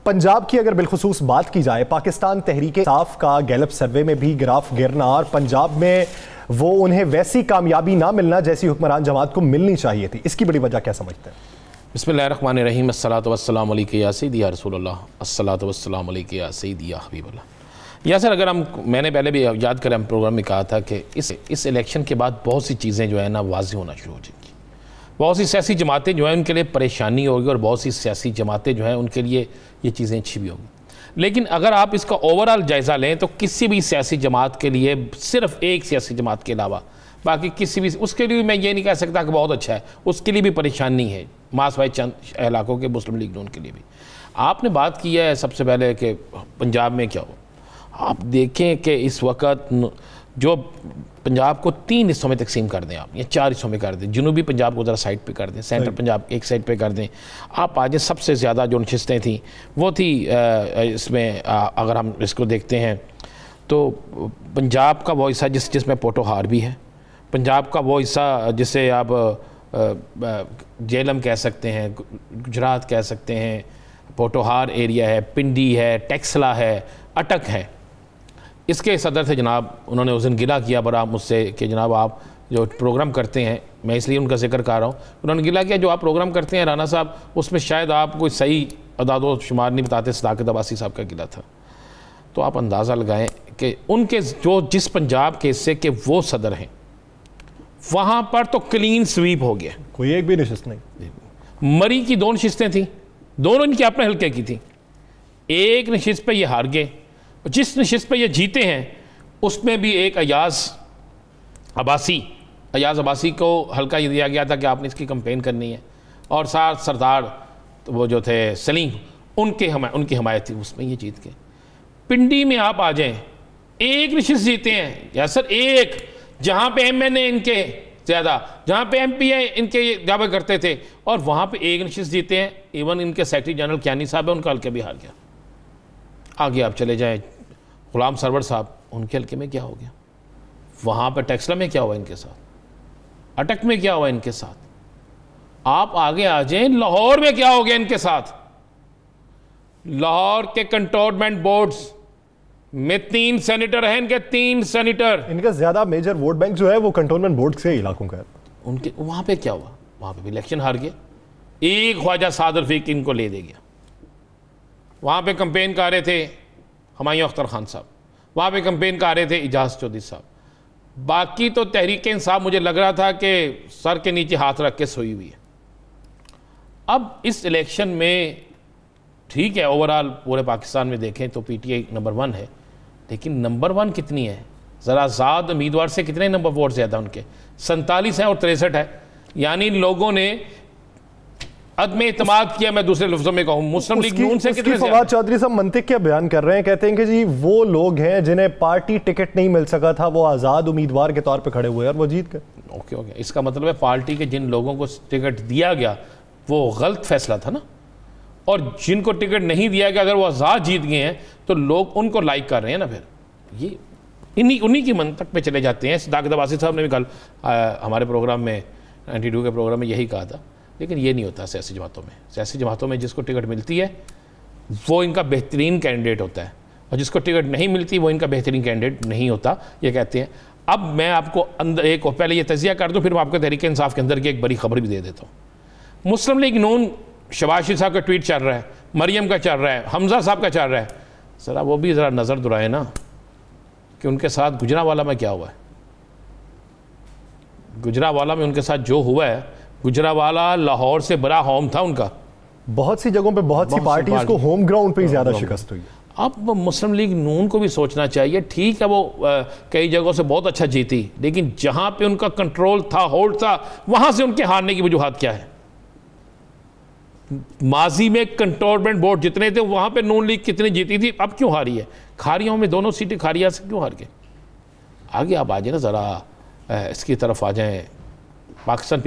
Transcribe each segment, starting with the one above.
पंजाब की अगर बिलखुसूस बात की जाए, पाकिस्तान तहरीक इंसाफ का गैलप सर्वे में भी ग्राफ गिरना और पंजाब में वो उन्हें वैसी कामयाबी ना मिलना जैसी हुक्मरान जमात को मिलनी चाहिए थी, इसकी बड़ी वजह क्या समझते हैं? बिस्मिल्लाहिर्रहमानिर्रहीम, अस्सलातु वस्सलामु अलैका या सय्यदी या रसूलल्लाह, अस्सलातु वस्सलामु अलैका या सय्यदी या हबीबल्लाह। या सर, अगर मैंने पहले भी याद करें, हम प्रोग्राम में कहा था कि इस इलेक्शन के बाद बहुत सी चीज़ें जो है ना वाज़ेह होना शुरू हो जाएंगी। बहुत सी सियासी जमातें जो हैं उनके लिए परेशानी होगी और बहुत सी सियासी जमातें जो हैं उनके लिए ये चीज़ें अच्छी भी होंगी। लेकिन अगर आप इसका ओवरऑल जायज़ा लें तो किसी भी सियासी जमात के लिए, सिर्फ एक सियासी जमात के अलावा बाकी किसी भी, उसके लिए मैं ये नहीं कह सकता कि बहुत अच्छा है, उसके लिए भी परेशानी है, मास वाइज चंद इलाकों के मुस्लिम लीग नून के लिए भी। आपने बात की है सबसे पहले कि पंजाब में क्या हो। आप देखें कि इस वक्त जो पंजाब को 3 हिस्सों में तकसीम कर दें आप, या 4 हिस्सों में कर दें, जनूबी पंजाब को ज़रा साइड पे कर दें, सेंट्रल पंजाब एक साइड पे कर दें। आप आज सबसे ज़्यादा जो नशिस्तें थी वो थी इसमें, अगर हम इसको देखते हैं तो पंजाब का वो हिस्सा जिसमें पोटोहार भी है, पंजाब का वो हिस्सा जिसे आप जेलम कह सकते हैं, गुजरात कह सकते हैं, पोटोहार एरिया है, पिंडी है, टेक्सला है, अटक है। इसके सदर थे जनाब, उन्होंने उस दिन गिला किया बड़ा मुझसे कि जनाब आप जो प्रोग्राम करते हैं, मैं इसलिए उनका जिक्र कर रहा हूँ, उन्होंने गिला किया जो आप प्रोग्राम करते हैं राना साहब, उसमें शायद आप कोई सही अदादो शुमार नहीं बताते। सदाकत अब्बासी साहब का गिला था। तो आप अंदाज़ा लगाएं कि उनके जो जिस पंजाब के हिस्से के वो सदर हैं वहाँ पर तो क्लीन स्वीप हो गया, कोई एक भी नशिस्त नहीं। मरी की 2 नशिस्तें थी, दोनों इनके अपने हल्के की थी। एक नशिस्त पे ये हार गए, जिस नशिस्त पे ये जीते हैं उसमें भी एक अयाज अब्बासी को हल्का ये दिया गया था कि आपने इसकी कंपेन करनी है, और साथ सरदार तो वो जो थे सलीम, उनकी हमायत थी, उसमें ये जीत गए। पिंडी में आप आ जाएं, एक नशिस्त जीते हैं या सर, एक जहाँ पे MNA इनके ज़्यादा, जहाँ पे MPA इनके दावे करते थे, और वहाँ पे एक नशिस्त जीते हैं। इवन इनके सेक्रेटरी जनरल क्यानी साहब है, उनका हल्के भी हार गया। आगे आप चले जाएं, गुलाम सरवर साहब, उनके हल्के में क्या हो गया, वहाँ पर टेक्सला में क्या हुआ इनके साथ, अटक में क्या हुआ इनके साथ। आप आगे आ जाएं, लाहौर में क्या हो गया इनके साथ। लाहौर के कंटोनमेंट बोर्ड्स में 3 सेनेटर हैं इनके, 3 सेनेटर। इनका ज्यादा मेजर वोट बैंक जो है वो कंटोनमेंट बोर्ड से इलाकों का है। उनके वहाँ पे क्या हुआ, वहाँ पे भी इलेक्शन हार गए। एक ख्वाजा सादर फीक इनको ले दे गया। वहाँ पे कंपेन कर रहे थे हुमायूं अख्तर खान साहब, वहाँ पे कंपेन कर रहे थे इजाज़ चौधरी साहब। बाकी तो तहरीक इंसाफ मुझे लग रहा था कि सर के नीचे हाथ रख के सोई हुई है। अब इस इलेक्शन में ठीक है, ओवरऑल पूरे पाकिस्तान में देखें तो PTI नंबर 1 है, लेकिन नंबर 1 कितनी है, ज़रा आज़ाद उम्मीदवार से कितने नंबर वोट ज़्यादा उनके, 47 है और 63 है। यानी लोगों ने अदम एतमाद किया। मैं दूसरे लफ्ज़ों में कहूँ, मुस्लिम लीग नून से कितने फवाद चौधरी साहब मंतिक क्या बयान कर रहे हैं, कहते हैं कि जी वो लोग हैं जिन्हें पार्टी टिकट नहीं मिल सका था, वो आज़ाद उम्मीदवार के तौर पर खड़े हुए और वो जीत गए। ओके, इसका मतलब है पार्टी के जिन लोगों को टिकट दिया गया वो गलत फैसला था ना, और जिनको टिकट नहीं दिया गया अगर वो आज़ाद जीत गए हैं तो लोग उनको लाइक कर रहे हैं ना। फिर ये उन्हीं की मंतक पे चले जाते हैं। सदाकत अब्बासी साहब ने भी कल हमारे प्रोग्राम में 92 के प्रोग्राम में यही कहा था। लेकिन ये नहीं होता सियासी जमातों में। सियासी जमातों में जिसको टिकट मिलती है वो इनका बेहतरीन कैंडिडेट होता है, और जिसको टिकट नहीं मिलती वो इनका बेहतरीन कैंडिडेट नहीं होता, ये कहते हैं। अब मैं आपको अंदर एक पहले ये तजिया कर दूँ, फिर मैं आपको तहरीक इंसाफ के अंदर की एक बड़ी खबर भी दे देता हूँ। मुस्लिम लीग नून, शहबाज शरीफ साहब का ट्वीट चल रहा है, मरियम का चल रहा है, हमजा साहब का चल रहा है, ज़रा वो भी ज़रा नज़र दुराए ना कि उनके साथ गुजरावाला में क्या हुआ है। गुजरावाला में उनके साथ जो हुआ है, गुजरावाला लाहौर से बड़ा होम था उनका। बहुत सी जगहों पे बहुत सी पार्टीज को होम ग्राउंड पे ही ज़्यादा शिकस्त हुई। अब मुस्लिम लीग नून को भी सोचना चाहिए। ठीक है, वो कई जगहों से बहुत अच्छा जीती, लेकिन जहाँ पे उनका कंट्रोल था, होल्ड था, वहाँ से उनके हारने की वजूहत क्या है। माजी में कंटोनमेंट बोर्ड जितने थे वहाँ पे नून लीग कितनी जीती थी, अब क्यों हारी है। खारियों में दोनों सीटें खारिया से क्यों हार गए। आगे आप आ जाए ना, ज़रा इसकी तरफ आ जाएं। पाकिस्तान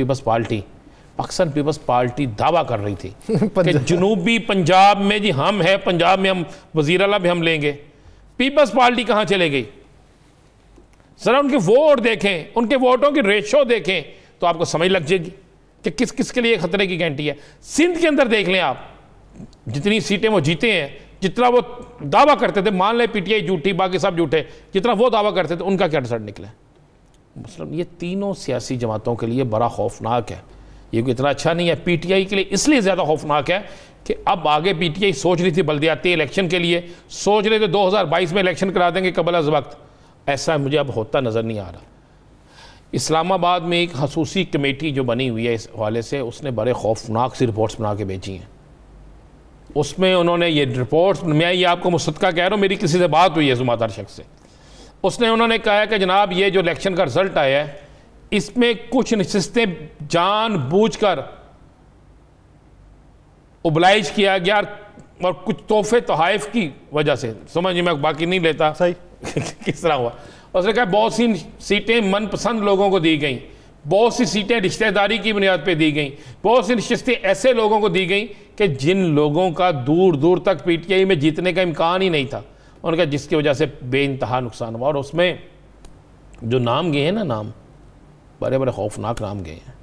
पीपल्स पार्टी दावा कर रही थी कि जनूबी पंजाब में जी हम है, पंजाब में हम वज़ीर आला भी हम लेंगे। पीपल्स पार्टी कहाँ चले गई। ज़रा उनके वोट देखें, उनके वोटों की रेशो देखें तो आपको समझ लग जाएगी कि किस किस के लिए खतरे की घंटी है। सिंध के अंदर देख लें आप, जितनी सीटें वो जीते हैं, जितना वो दावा करते थे, मान ले पीटीआई झूठी बाकी सब झूठे, जितना वो दावा करते थे उनका क्या रिजल्ट निकला। मतलब ये तीनों सियासी जमातों के लिए बड़ा खौफनाक है, ये कोई इतना अच्छा नहीं है। पीटीआई के लिए इसलिए ज़्यादा खौफनाक है कि अब आगे पीटीआई सोच रही थी बल्दियाती इलेक्शन के लिए, सोच रहे थे 2022 में इलेक्शन करा देंगे कबल अज़ वक्त, ऐसा मुझे अब होता नज़र नहीं आ रहा। इस्लामाबाद में एक खसूसी कमेटी जो बनी हुई है इस हवाले से, उसने बड़े खौफनाक सी रिपोर्ट्स बना के भेजी हैं। उसमें उन्होंने ये रिपोर्ट्स, मैं ये आपको मुसद्दका कह रहा हूँ, मेरी किसी से बात हुई है ज़ुम्मेदार शख्स से, उन्होंने कहा है कि जनाब ये जो इलेक्शन का रिजल्ट आया है इसमें कुछ नशिस्तें जानबूझकर ओबलाइज किया गया और कुछ तोहफे तोहाइफ की वजह से, समझ मैं बाकी नहीं लेता सही किस तरह हुआ। उसने कहा बहुत सी सीटें मनपसंद लोगों को दी गई, बहुत सी सीटें रिश्तेदारी की बुनियाद पे दी गई, बहुत सी नशिस्तें ऐसे लोगों को दी गई कि जिन लोगों का दूर दूर तक पीटीआई में जीतने का इम्कान ही नहीं था, उनका जिसकी वजह से बेइंतहा नुकसान हुआ। और उसमें जो नाम गए हैं ना, नाम बड़े बड़े खौफनाक नाम गए हैं,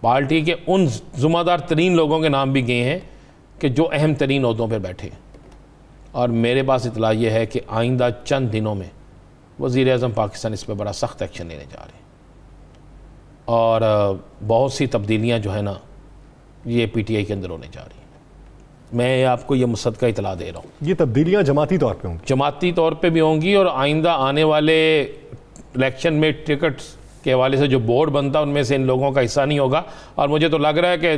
पार्टी के उन ज़िम्मेदार तरीन लोगों के नाम भी गए हैं कि जो अहम तरीन ओहदों पर बैठे हैं। और मेरे पास इतला ये है कि आइंदा चंद दिनों में वज़ीर-ए-आज़म पाकिस्तान इस पर बड़ा सख्त एक्शन लेने जा रहे हैं और बहुत सी तब्दीलियाँ जो है ना ये पीटीआई के अंदर होने जा रही हैं। मैं आपको ये मुसद्दका इतला दे रहा हूँ, ये तब्दीलियाँ जमाती तौर पे होंगी, जमाती तौर पे भी होंगी और आइंदा आने वाले इलेक्शन में टिकट्स के हवाले से जो बोर्ड बनता है उनमें से इन लोगों का हिस्सा नहीं होगा। और मुझे तो लग रहा है कि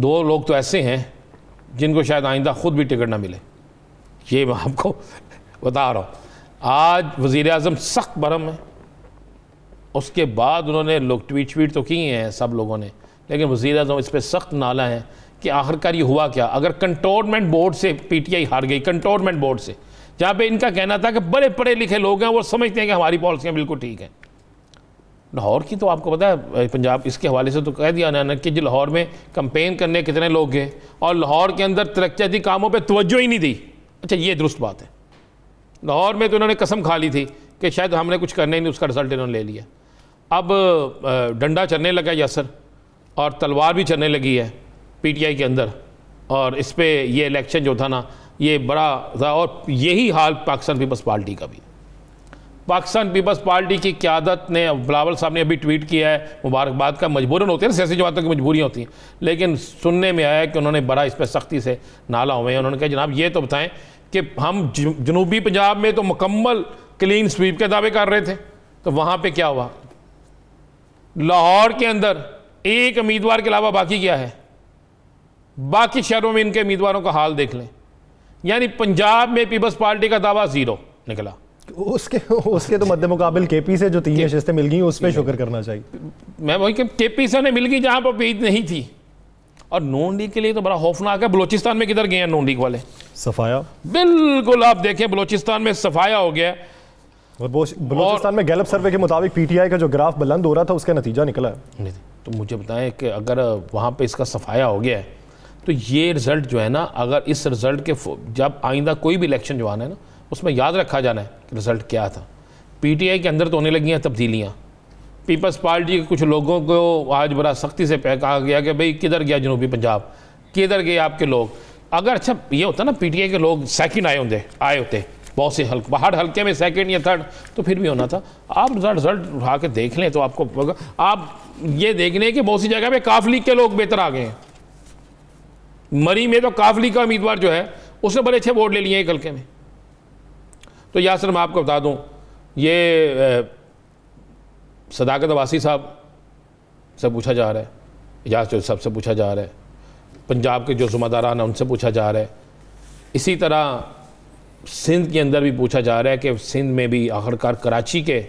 2 लोग तो ऐसे हैं जिनको शायद आइंदा ख़ुद भी टिकट ना मिले, ये मैं आपको बता रहा हूँ। आज वज़ीर-ए-आज़म सख्त बरम है, उसके बाद उन्होंने लोग ट्वीट तो किए हैं सब लोगों ने, लेकिन वज़ीर-ए-आज़म इस पर सख्त नाला है कि आखिरकार ये हुआ क्या। अगर कंटोनमेंट बोर्ड से पीटीआई हार गई, कंटोनमेंट बोर्ड से, जहाँ पे इनका कहना था कि बड़े पढ़े लिखे लोग हैं, वो समझते हैं कि हमारी पॉलिसियाँ बिल्कुल ठीक हैं। लाहौर की तो आपको पता है, पंजाब इसके हवाले से तो कह दिया ना कि जो लाहौर में कंपेन करने कितने लोग गए और लाहौर के अंदर तरक्याती कामों पर तवज्जो ही नहीं दी। अच्छा, ये दुरुस्त बात है। लाहौर में तो उन्होंने कसम खा ली थी कि शायद हमने कुछ करना ही नहीं, उसका रिजल्ट इन्होंने ले लिया। अब डंडा चलने लगा यासर और तलवार भी चलने लगी है पीटीआई के अंदर, और इस पे ये इलेक्शन जो था ना ये बड़ा था। और यही हाल पाकिस्तान पीपल्स पार्टी का भी। पाकिस्तान पीपल्स पार्टी की क़यादत ने, बिलावल साहब ने अभी ट्वीट किया है, मुबारकबाद का, मजबूरन होती है ना, सियासी जमातों की मजबूरियाँ होती हैं, लेकिन सुनने में आया है कि उन्होंने बड़ा इस पर सख्ती से नाला हुए हैं। उन्होंने कहा जनाब ये तो बताएं कि हम जनूबी पंजाब में तो मुकम्मल क्लीन स्वीप के दावे कर रहे थे, तो वहाँ पर क्या हुआ? लाहौर के अंदर एक उम्मीदवार के अलावा बाकी क्या है? बाकी शहरों में इनके उम्मीदवारों का हाल देख लें। यानी पंजाब में पीपल्स पार्टी का दावा 0 निकला। उसके तो मद्दे मुकाबिल केपी से जो 3 नशिस्तें मिल गई उस पर शुक्र करना चाहिए। मैं वही केपी से मिल गई जहां पर उम्मीद नहीं थी। और नून लीग के लिए तो बड़ा खौफनाक है। बलोचिस्तान में किधर गए हैं नून लीग वाले? सफाया। बिल्कुल, आप देखें बलोचिस्तान में सफाया हो गया। और बलोचिस्तान में गैलप सर्वे के मुताबिक पीटीआई का जो ग्राफ बुलंद हो रहा था उसका नतीजा निकला है। तो मुझे बताएं कि अगर वहाँ पे इसका सफाया हो गया है तो ये रिज़ल्ट जो है ना, अगर इस रिज़ल्ट के जब आइंदा कोई भी इलेक्शन जो आना है ना उसमें याद रखा जाना है कि रिज़ल्ट क्या था। पीटीआई के अंदर तो होने लगी हैं तब्दीलियाँ। पीपल्स पार्टी के कुछ लोगों को आज बड़ा सख्ती से कहा गया कि भाई किधर गया जनूबी पंजाब, किधर गए आपके लोग। अगर अच्छा ये होता ना पीटीआई के लोग सेकंड आए होते बहुत से हर हल्के में सेकंड या थर्ड, तो फिर भी होना था। आप रिजल्ट उठा के देख लें तो आपको, आप ये देख लें कि बहुत सी जगह पे काफ लीग के लोग बेहतर आ गए हैं। मरी में तो काफ लीग का उम्मीदवार जो है उसने बड़े अच्छे वोट ले लिए एक हल्के में। तो यासर मैं आपको बता दूं, ये सदाकत अब्बासी साहब से पूछा जा रहा है, इजाज़ साहब से पूछा जा रहा है, पंजाब के जो ज़िम्मेदारान हैं उनसे पूछा जा रहा है। इसी तरह सिंध के अंदर भी पूछा जा रहा है कि सिंध में भी आखिरकार कराची के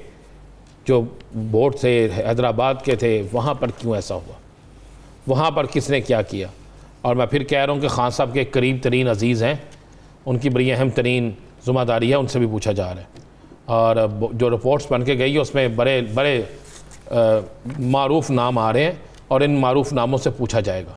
जो बोर्ड थे, हैदराबाद के थे, वहाँ पर क्यों ऐसा हुआ, वहाँ पर किसने क्या किया। और मैं फिर कह रहा हूँ कि खान साहब के करीब तरीन अजीज़ हैं, उनकी बड़ी अहम तरीन ज़िम्मेदारी है, उनसे भी पूछा जा रहा है। और जो रिपोर्ट्स बन के गई है उसमें बड़े बड़े मारूफ नाम आ रहे हैं और इन मारूफ नामों से पूछा जाएगा।